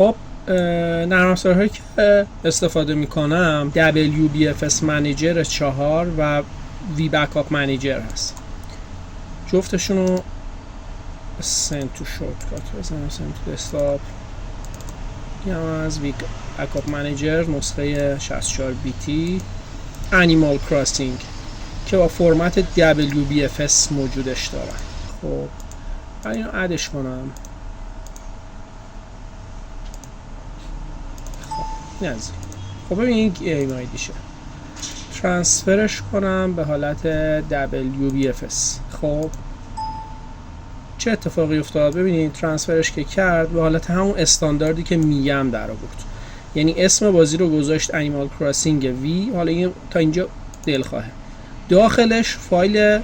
خب نرم افزارهایی که استفاده میکنم WBFS منیجر 4 و وی بکاپ منیجر هست. جفتشون رو send to shortcut بزنم، send to desktop. این هم از وی بکاپ منیجر نسخه 64 بیتی انیمال کراسینگ که با فرمت WBFS موجودش دارن. خب من اینو ادش کنم. خب نزدیک. خب ببینید گیم آیدیشه، ترانسفرش کنم به حالت WBFS. خب چه اتفاقی افتاد؟ ببینید ترانسفرش که کرد به حالت همون استانداردی که میگم در آورد. یعنی اسم بازی رو گذاشت انیمال کراسینگ وی. حالا این تا اینجا دلخواهه. داخلش فایل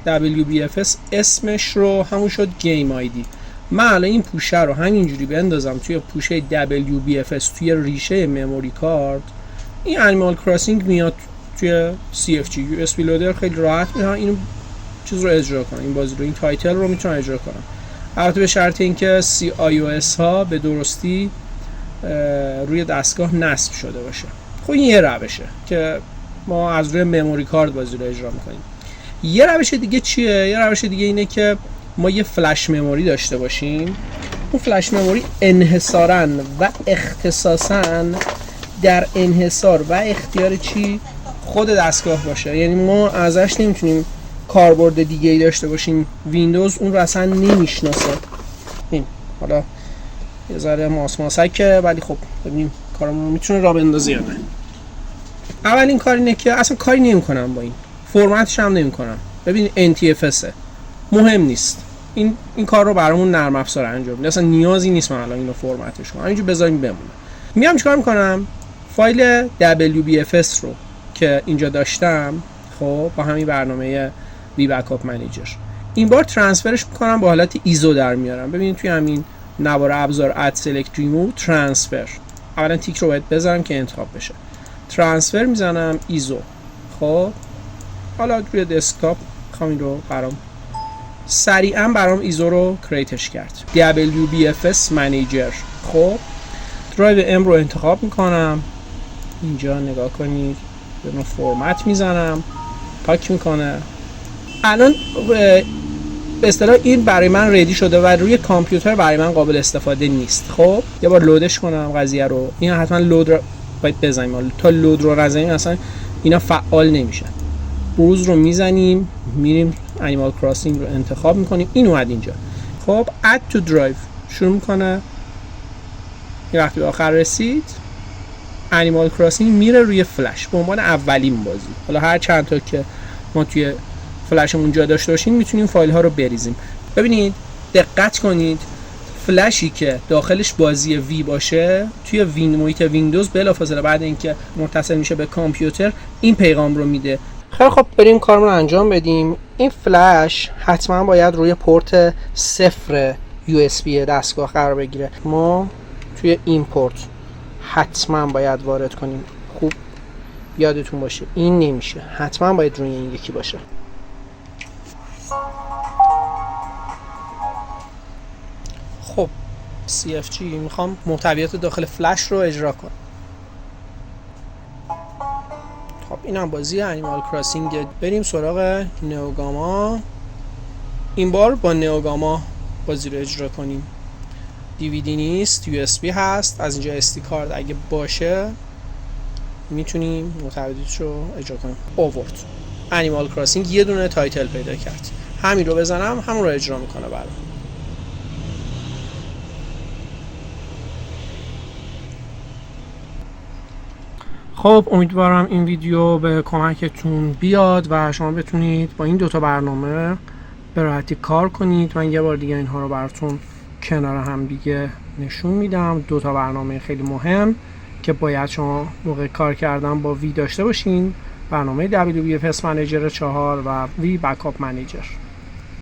WBFS اسمش رو همون شد گیم آیدی. من الان این پوشه رو همینجوری بندازم توی پوشه WBFS توی ریشه مموری کارت، این انیمال کراسینگ میاد توی CFG USB لودر. خیلی راحت میتونم این چیز رو اجرا کنم، این بازی رو، این تایتل رو میتونم اجرا کنم. البته به شرط اینکه iOS ها به درستی روی دستگاه نصب شده باشه. خب این یه روشه که ما از روی مموری کارت بازی رو اجرا میکنیم. یه روش دیگه چیه؟ یه روش دیگه اینه که ما یه فلش مموری داشته باشیم. اون فلش مموری انحصاراً و اختصاصاً در انحصار و اختیار چی؟ خود دستگاه باشه. یعنی ما ازش نمیتونیم کاربرد دیگه ای داشته باشیم. ویندوز اون رو اصلا نمیشناسه. این حالا یه ذره ماسکه، ولی خب ببینیم کارمون میتونه راه بندازه یا نه. اولین کار اینه که اصلا کاری نمی‌کنم با این، فرمتش هم نمی‌کنم. ببین NTFS مهم نیست. این کار رو برامون نرم افزار انجام میده. اصلا نیازی نیست من الان اینو فرمتش کنم. همینجوری بذاریم بمونه. میام چیکار می‌کنم؟ فایل WBFS رو که اینجا داشتم، خب با همین برنامه وی بکاپ منیجر این بار ترانسفرش می‌کنم با حالت ایزو در میارم. ببینید توی همین نوار ابزار اد سلکت ریموو ترانسفر، اولا تیک رو باید بذارم که انتخاب بشه. ترانسفر میزنم ایزو. خب حالا روی دسکتاپ میخوام این رو سریعا برام ایزو رو کریتش کرد. WBFS منیجر. خب درایو ام رو انتخاب میکنم، اینجا نگاه کنید، به فرمت میزنم، پاک میکنه. الان به اصطلاح این برای من ردی شده و روی کامپیوتر برای من قابل استفاده نیست. خب یه بار لودش کنم قضیه رو. این حتما لود رو باید بزنیم، تا لود رو نزنیم اصلا اینا فعال نمیشن. بروز رو میزنیم، میریم انیمال کراسینگ رو انتخاب میکنیم، این اومد اینجا. خب اد تو درایو شروع میکنه. یه وقتی به آخر رسید انیمال کراسینگ میره روی فلش به عنوان اولین بازی. حالا هر چند تا که ما توی فلشمون جا داشته باشیم میتونیم فایل ها رو بریزیم. ببینید دقت کنید، فلشی که داخلش بازی وی باشه توی محیط ویندوز بلافاصله بعد اینکه متصل میشه به کامپیوتر این پیغام رو میده. خیلی خب بریم کارمون رو انجام بدیم. این فلش حتما باید روی پورت 0 USB دستگاه قرار بگیره. ما توی این پورت حتما باید وارد کنیم. خوب یادتون باشه این نمیشه، حتما باید روی این یکی باشه. خب CFG میخوام محتویات داخل فلش رو اجرا کنم. خب این هم بازی انیمال کراسینگ. بریم سراغ نئوگاما. این بار با نئوگاما بازی رو اجرا کنیم. DVD نیست، USB هست. از اینجا SD کارت اگه باشه میتونیم محتویاتش رو اجرا کنیم. اوورد انیمال کراسینگ یه دونه تایتل پیدا کرد. همین رو بزنم همون رو اجرا میکنه برام. خب امیدوارم این ویدیو به کمکتون بیاد و شما بتونید با این دوتا برنامه به راحتی کار کنید. من یه بار دیگه اینها رو براتون کنار هم دیگه نشون میدم. دوتا برنامه خیلی مهم که باید شما موقع کار کردن با وی داشته باشین: برنامه WBFS منیجر 4 و وی بکاپ منیجر.